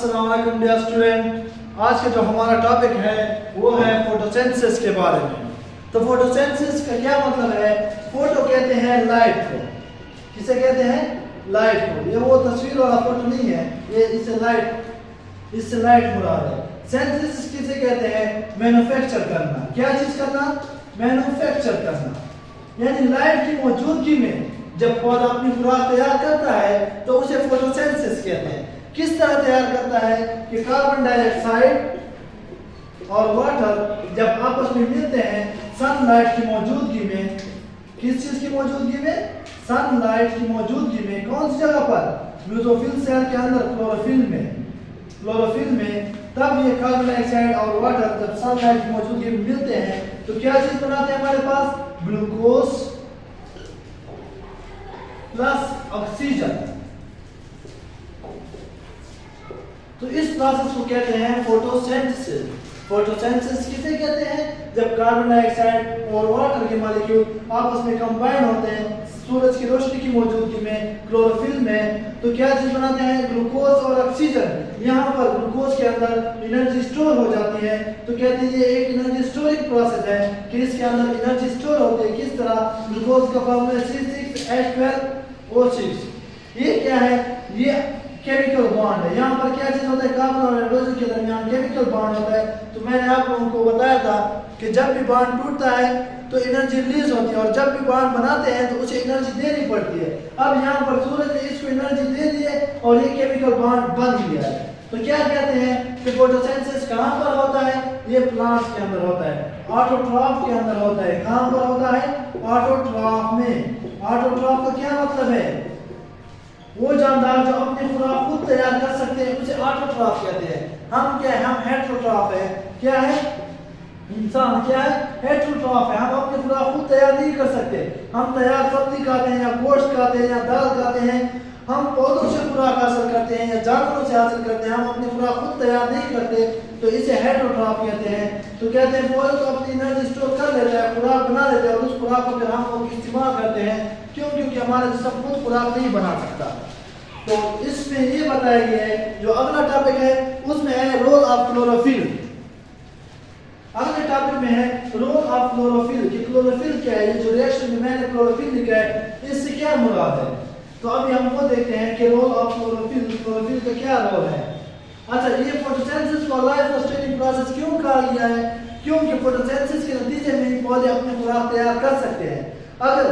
अस्सलाम वालेकुम dear student. आज का जो हमारा टॉपिक है वो है फोटोसिंथेसिस के बारे में। तो फोटोसिंथेसिस का क्या मतलब है? फोटो कहते हैं लाइट को। किसे कहते हैं? लाइट को। ये वो तस्वीर वाला फोटो नहीं है, ये इससे लाइट मुराद है। सिंथेसिस किसे कहते हैं? मैन्युफैक्चर करना। क्या चीज करना? मैन्युफैक्चर करना। यानी लाइट की मौजूदगी में जब पौधा अपनी खुराक तैयार करता है तो उसे फोटोसिंथेसिस कहते हैं। किस तरह तैयार करता है कि कार्बन डाइऑक्साइड और वाटर जब आपस में मिलते हैं सनलाइट की मौजूदगी में। किस चीज की मौजूदगी में? सनलाइट की मौजूदगी में। कौन सी जगह पर? बेसोफिल सेल के अंदर, क्लोरोफिल में। तब ये कार्बन डाइऑक्साइड और वाटर जब सनलाइट की मौजूदगी में मिलते हैं तो क्या चीज बनाते हैं हमारे पास? Glucose plus oxygen. तो इस प्रोसेस को कहते हैं फोटोसिंथेसिस। फोटोसिंथेसिस किसे कहते हैं? जब कार्बन डाइऑक्साइड और वाटर के मॉलिक्यूल आपस में कंबाइन होते हैं सूरज की रोशनी की मौजूदगी में, क्लोरोफिल में, तो क्या चीज बनाते हैं? ग्लूकोज और ऑक्सीजन। यहाँ पर ग्लूकोज के अंदर एनर्जी स्टोर हो जाती है तो कहते हैं ये एक एनर्जी स्टोरिंग प्रोसेस है कि इसके अंदर एनर्जी स्टोर होती है। किस तरह? ग्लूकोज का फॉर्मूला C6H12O6। ये क्या है? ये केमिकल बॉन्ड है। यहाँ पर क्या चीज होता है? कार्बन और हाइड्रोजन के दरमियान केमिकल बॉन्ड होता है। तो मैंने आप लोगों को बताया था कि जब भी बॉन्ड टूटता है तो एनर्जी रिलीज होती है और जब भी बॉन्ड बनाते हैं तो उसे एनर्जी देनी पड़ती है। अब यहाँ पर सूरज ने इसको एनर्जी दे दी है और ये केमिकल बॉन्ड बन गया है। तो क्या कहते हैं कि फोटोसिंथेसिस कहाँ पर होता है? ये प्लांट्स के अंदर होता है, ऑटोट्रॉफ के अंदर होता है। कहाँ पर होता है? ऑटोट्रॉफ में। ऑटोट्रॉफ का क्या मतलब है? वो जानदार जो अपनी खुराक खुद तैयार कर सकते हैं उसे ऑटोट्रॉफ कहते हैं। हम क्या है? हम हेटेरोट्रॉफ है। क्या है? इंसान क्या है? हेटेरोट्रॉफ है। हम अपनी खुराक खुद तैयार नहीं कर सकते। हम तैयार सब्जी खाते हैं या गोश्त खाते हैं या दाल खाते हैं। हम पौधों से खुराक हासिल करते हैं या जानवरों से हासिल करते हैं। हम अपनी खुराक खुद तैयार नहीं करते तो इसे हेटेरोट्रॉफ कहते हैं। तो कहते हैं पौधे तो अपनी एनर्जी स्टोर कर लेता है, खुराक बना लेते हैं और उस खुराक को फिर हम इस्तेमाल करते हैं। क्यों? क्योंकि हमारा जिस्म खुद खुराक नहीं बना सकता। तो इसमें ये बताया गया है। जो अगला टॉपिक है उसमें है रोल ऑफ क्लोरोफिल। अगले टॉपिक में है रोल ऑफ क्लोरोफिल कि क्लोरोफिल क्या है। ये जो रिएक्शन में मैंने क्लोरोफिल लिखा है इससे क्या मुराद है? तो अभी हम वो देखते हैं कि रोल ऑफ क्लोरोफिल का क्या रोल है। अच्छा, ये फोटोसिंथेसिस को लाइफ सस्टेनिंग प्रोसेस क्यों कहा गया है? क्योंकि फोटोसिंथेसिस के नतीजे में ही पौधे अपनी खुराक तैयार कर सकते हैं। अगर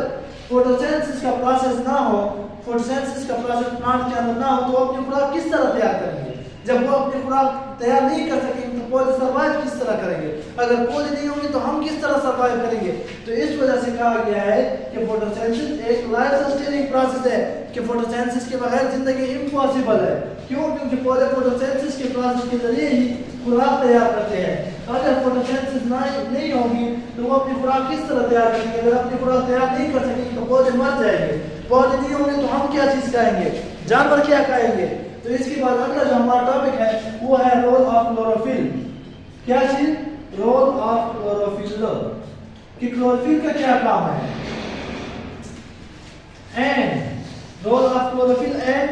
फोटोसिंथेसिस का प्रोसेस ना हो, फोटोसिंथेसिस का प्रोसेस प्लांट के अंदर ना हो तो अपनी खुराक किस तरह तैयार करेंगे? जब वो अपनी खुराक तैयार नहीं कर सकेंगे तो पौधे सर्वाइव किस तरह करेंगे? अगर पौधे नहीं होंगे तो हम किस तरह सर्वाइव करेंगे? तो इस वजह से कहा गया है कि फोटोसिंथेसिस एक लाइफ सस्टेनिंग प्रोसेस है कि फोटोसिंथेसिस के बगैर जिंदगी इम्पॉसिबल है। क्यों? क्योंकि पौधे फोटोसिंथेसिस के प्रोसेस के जरिए ही खुराक तैयार करते हैं। अगर फोटोसिंथेसिस नहीं होगी तो वो अपनी खुराक किस तरह तैयार करेंगे? अगर अपनी खुराक तैयार नहीं कर सकेंगे तो पौधे मर जाएंगे। पौधे नहीं होंगे तो हम क्या चीज खाएंगे? जानवर क्या खाएंगे? तो इसके बाद अगला जो हमारा टॉपिक है वो है रोल ऑफ क्लोरोफिल। क्या चीज? रोल ऑफ क्लोरोफिल कि क्लोरोफिल का क्या काम है। And role of chlorophyll and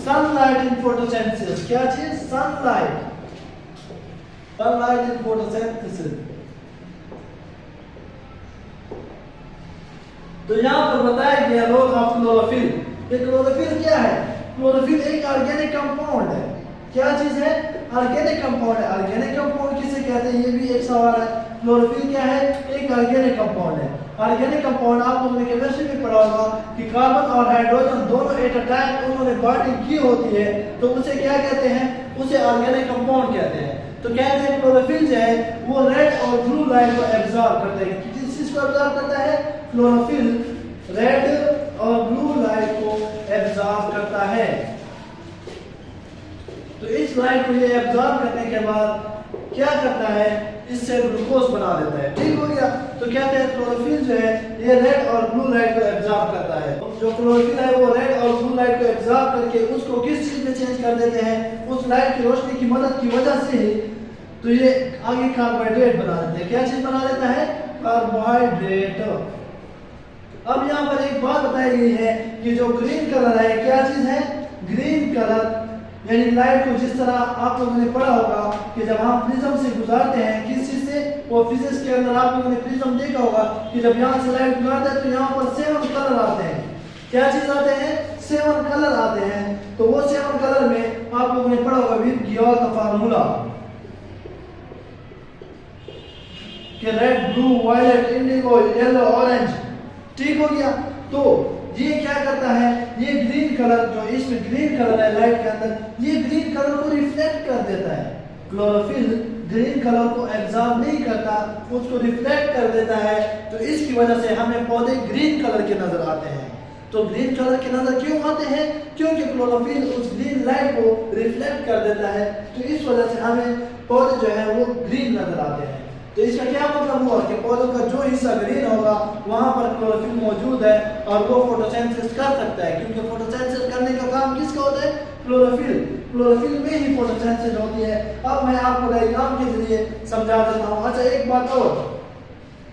sunlight in photosynthesis. क्या चीज? Sunlight in photosynthesis. तो यहाँ पर बताया गया रोल ऑफ क्लोरोफिल। ये क्लोरोफिल क्या है? क्लोरोफिल एक ऑर्गेनिक कंपाउंड है। क्या चीज है? ऑर्गेनिक कंपाउंड है। ऑर्गेनिक कंपाउंड किसे कहते हैं? ये भी एक सवाल है। क्लोरोफिल क्या है? एक ऑर्गेनिक कंपाउंड है। ऑर्गेनिक कंपाउंड आप लोगों ने केमिस्ट्री में पढ़ा होगा कि कार्बन और हाइड्रोजन दोनों एट अ टाइम उन्होंने बॉन्डिंग की होती है तो उसे क्या कहते हैं? उसे ऑर्गेनिक कंपाउंड कहते हैं। तो कहते हैं क्लोरोफिल जो है वो रेड और ब्लू लाइट को एब्जॉर्ब करता है। किस चीज को एब्जॉर्ब करता है? क्लोरोफिल रेड और ब्लू लाइट को एब्जॉर्ब करता है। तो इस लाइट को ये एब्जॉर्ब करने के बाद क्या करता है? इससे ग्लूकोज बना देता है। ठीक हो गया। तो कहते हैं क्लोरोफिल जो है ये रेड और ब्लू लाइट को एब्जॉर्ब करता है। जो क्लोरोफिल है वो रेड और ब्लू लाइट को एब्जॉर्ब करके उसको किस चीज में चेंज कर देते हैं? उस लाइट की रोशनी की मदद की वजह से ही तो ये आगे कार्बोहाइड्रेट बना देते हैं। क्या चीज बना देता है? कार्बोहाइड्रेट। अब यहाँ पर एक बात बताई गई है कि जो ग्रीन कलर है क्या चीज है? ग्रीन कलर यानी लाइट को जिस तरह आप लोगों ने पढ़ा होगा कि जब हम प्रिज्म से गुजारते हैं किस चीज से, वो फिजिक्स के अंदर आप लोगों ने प्रिज्म देखा होगा कि जब यहाँ से लाइट गुजारते हैं तो यहाँ पर 7 कलर आते हैं। क्या चीज आते हैं? 7 कलर आते हैं। तो वो 7 कलर में आप लोगों ने पढ़ा होगा विबगियोर का फार्मूला कि red, blue, violet, indigo, yellow, orange. ठीक हो गया। तो ये क्या करता है, ये ग्रीन कलर जो इसमें ग्रीन कलर है लाइट के अंदर, ये ग्रीन कलर को रिफ्लेक्ट कर देता है। क्लोरोफिल ग्रीन कलर को एब्जॉर्ब नहीं करता, उसको रिफ्लेक्ट कर देता है। तो इसकी वजह से हमें पौधे ग्रीन कलर के नजर आते हैं। तो ग्रीन कलर के नजर क्यों आते हैं? क्योंकि क्लोरोफिल उस ग्रीन लाइट को रिफ्लेक्ट कर देता है। तो इस वजह से हमें पौधे जो है वो ग्रीन नजर आते हैं। तो इसका क्या मतलब हुआ कि पौधों का जो हिस्सा ग्रीन होगा वहां पर क्लोरोफिल मौजूद है और वो फोटोसिंथेसिस कर सकता है, क्योंकि फोटोसिंथेसिस करने का काम किसका होता है? क्लोरोफिल। क्लोरोफिल में ही फोटोसिंथेसिस होती है। अब मैं आपको डायग्राम के जरिए समझा देता हूँ। अच्छा, एक बात और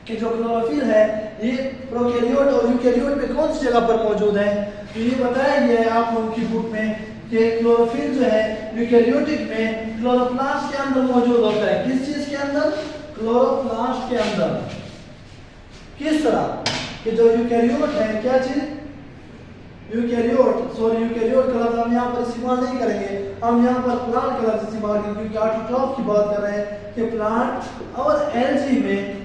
कि जो क्लोरोफिल है ये प्रोकैरियोट और यूकैरियोट में कौन सी जगह पर मौजूद है? तो ये बताया गया है आप लोगों की बुक में कि क्लोरोफिल जो है यूकैरियोटिक में क्लोरोप्लास्ट के अंदर मौजूद होता है। किस चीज के अंदर? क्लोरोप्लास्ट के अंदर। किस तरह कि जो यूकैरियोट है, क्या चीज? यूकैरियोट, सॉरी यूकैरियोट का लफ्ज हम यहाँ पर इस्तेमाल नहीं करेंगे, हम यहाँ पर प्लांट का लफ्ज इस्तेमाल करेंगे क्योंकि ऑटोट्रॉफ की बात कर रहे हैं कि प्लांट और एल्गी में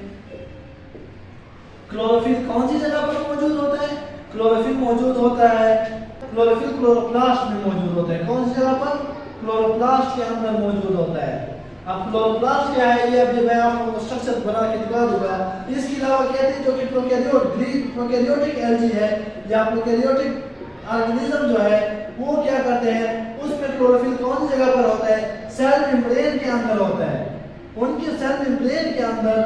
क्लोरोफिल कौन सी जगह पर मौजूद होता है? क्लोरोफिल मौजूद होता है, क्लोरोफिल क्लोरोप्लास्ट में मौजूद होता है। कौन सी जगह पर? क्लोरोप्लास्ट के अंदर मौजूद होता है। अब क्लोरोप्लास्ट क्या है ये अभी मैं आपको स्ट्रक्चर बना के दिखा दूंगा। इसके अलावा कहते हैं जो कि प्रोकैरियोटिक एल्गी है या प्रोकैरियोटिक ऑर्गेनिज्म जो है वो क्या करते हैं, उसमें क्लोरोफिल कौन सी जगह पर होता है? सेल मेम्ब्रेन के अंदर होता है। उनके सेल मेम्ब्रेन के अंदर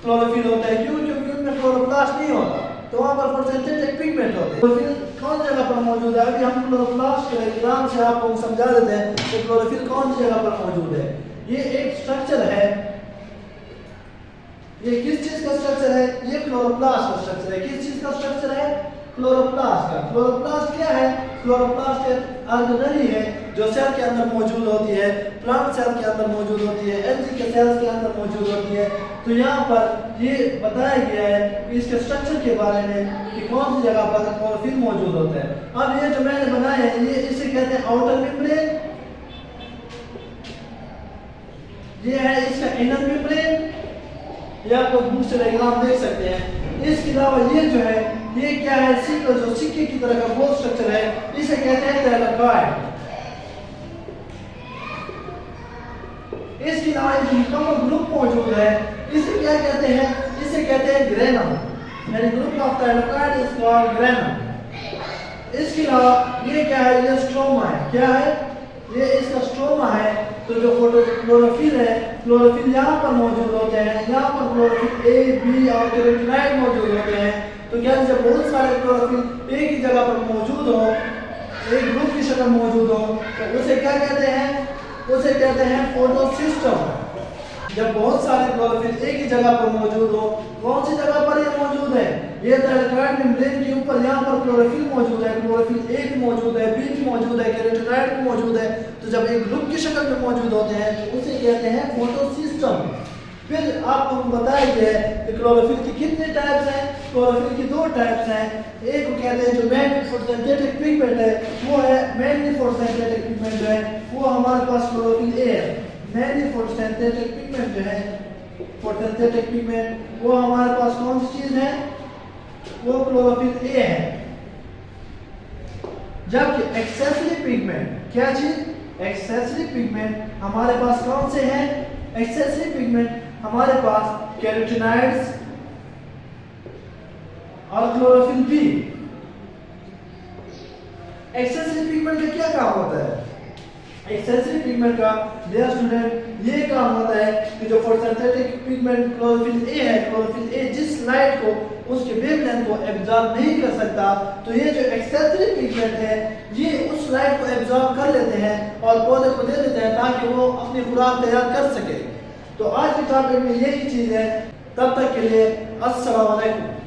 क्लोरोफिल होता है। क्यों? क्योंकि उनमें क्लोरोप्लास्ट नहीं होता, तो वहां पर फोटोसिंथेटिक पिगमेंट होते हैं। क्लोरोफिल कौन जगह पर मौजूद है? अभी हम क्लोरोप्लास्ट के डायग्राम से आपको समझा देते हैं कि क्लोरोफिल कौन सी जगह पर मौजूद है। ये एक स्ट्रक्चर है। ये किस चीज का स्ट्रक्चर है? ये क्लोरोप्लास्ट का स्ट्रक्चर है। किस चीज का स्ट्रक्चर है? क्लोरोप्लास्ट का। क्लोरोप्लास्ट क्या है? क्लोरोप्लास्ट एक ऑर्गेनेली है जो सेल के अंदर मौजूद होती है, प्लांट सेल के अंदर मौजूद होती है, एल्गी के सेल्स के अंदर मौजूद होती है। तो यहाँ पर ये बताया गया है इसके स्ट्रक्चर के बारे में कि कौन सी जगह पर क्लोरोफिल मौजूद होता है। अब ये जो मैंने बनाया है ये इसे कहते हैं आउटर मेम्ब्रेन, ये है इसका इनर मेम्ब्रेन, ये आपको बुक से डायग्राम देख सकते हैं। इसके अलावा ये जो है ये क्या है? जो सिक्के की तरह का गोल स्ट्रक्चर है, इसे कहते हैं थैलेकॉइड। इसके अलावा एक मुकम्मल ग्रुप मौजूद है, इसे क्या कहते हैं? इसे कहते हैं ग्रेनम, यानी group of thylakoid is called granum. इसके अलावा ये क्या है? ये स्ट्रोमा है। क्या है? ये इसका स्ट्रोमा है। तो जो क्लोरोफिल है, क्लोरोफिल यहाँ पर मौजूद होते हैं, यहाँ पर क्लोरोफिल ए, बी और कैरोटीनॉइड मौजूद होते हैं। तो क्या जब बहुत सारे क्लोरोफिल एक ही जगह पर मौजूद हो, एक ग्रुप की शक्ल मौजूद हो, तो उसे क्या कहते हैं? उसे कहते हैं फोटोसिस्टम। जब बहुत सारे क्लोरोफिल एक ही जगह पर मौजूद हो, कौन सी जगह पर ये मौजूद है? ये थैलेकॉइड मेम्ब्रेन के ऊपर यहाँ पर क्लोरोफिल मौजूद है, क्लोरोफिल ए भी मौजूद है, बी भी मौजूद है, कैरोटीनॉइड भी मौजूद है। तो जब एक ग्रुप की शक्ल में मौजूद होते हैं तो उसे कहते हैं फोटोसिस्टम। फिर आपको बताया गया है कि क्लोरोफिल की कितने टाइप्स हैं? क्लोरोफिल की 2 टाइप्स हैं। एक को कहते हैं जो मेन फोटोसिंथेटिक पिगमेंट है, वो है मेनली फोटोसिंथेटिक पिगमेंट जो है वो हमारे पास क्लोरोफिल ए है। मेनली फोटोसिंथेटिक पिगमेंट जो है, फोटोसिंथेटिक पिगमेंट वो हमारे पास कौन सी चीज है? वो क्लोरोफिल ए है। जबकि एक्सेसरी पिगमेंट, क्या चीज? एक्सेसरी पिगमेंट हमारे पास कौन से हैं? एक्सेसरी पिगमेंट हमारे पास कैरोटीनॉइड्स और क्लोरोफिल बी। एक्सेसरी पिगमेंट का क्या काम होता है? एक्सेसरी पिगमेंट का डियर स्टूडेंट ये काम होता है कि जो फोटोसिंथेटिक पिगमेंट क्लोरोफिल ए है, क्लोरोफिल ए जिस लाइट को उसके वेवलेंथ को एब्जॉर्ब नहीं कर सकता, तो ये जो एक्सेसरी पिगमेंट है ये उस लाइट को एब्जॉर्ब कर लेते हैं और पौधे को दे देते हैं ताकि वो अपनी खुराक तैयार कर सके। तो आज के टॉपिक में यही चीज है। तब तक के लिए अस्सलाम वालेकुम।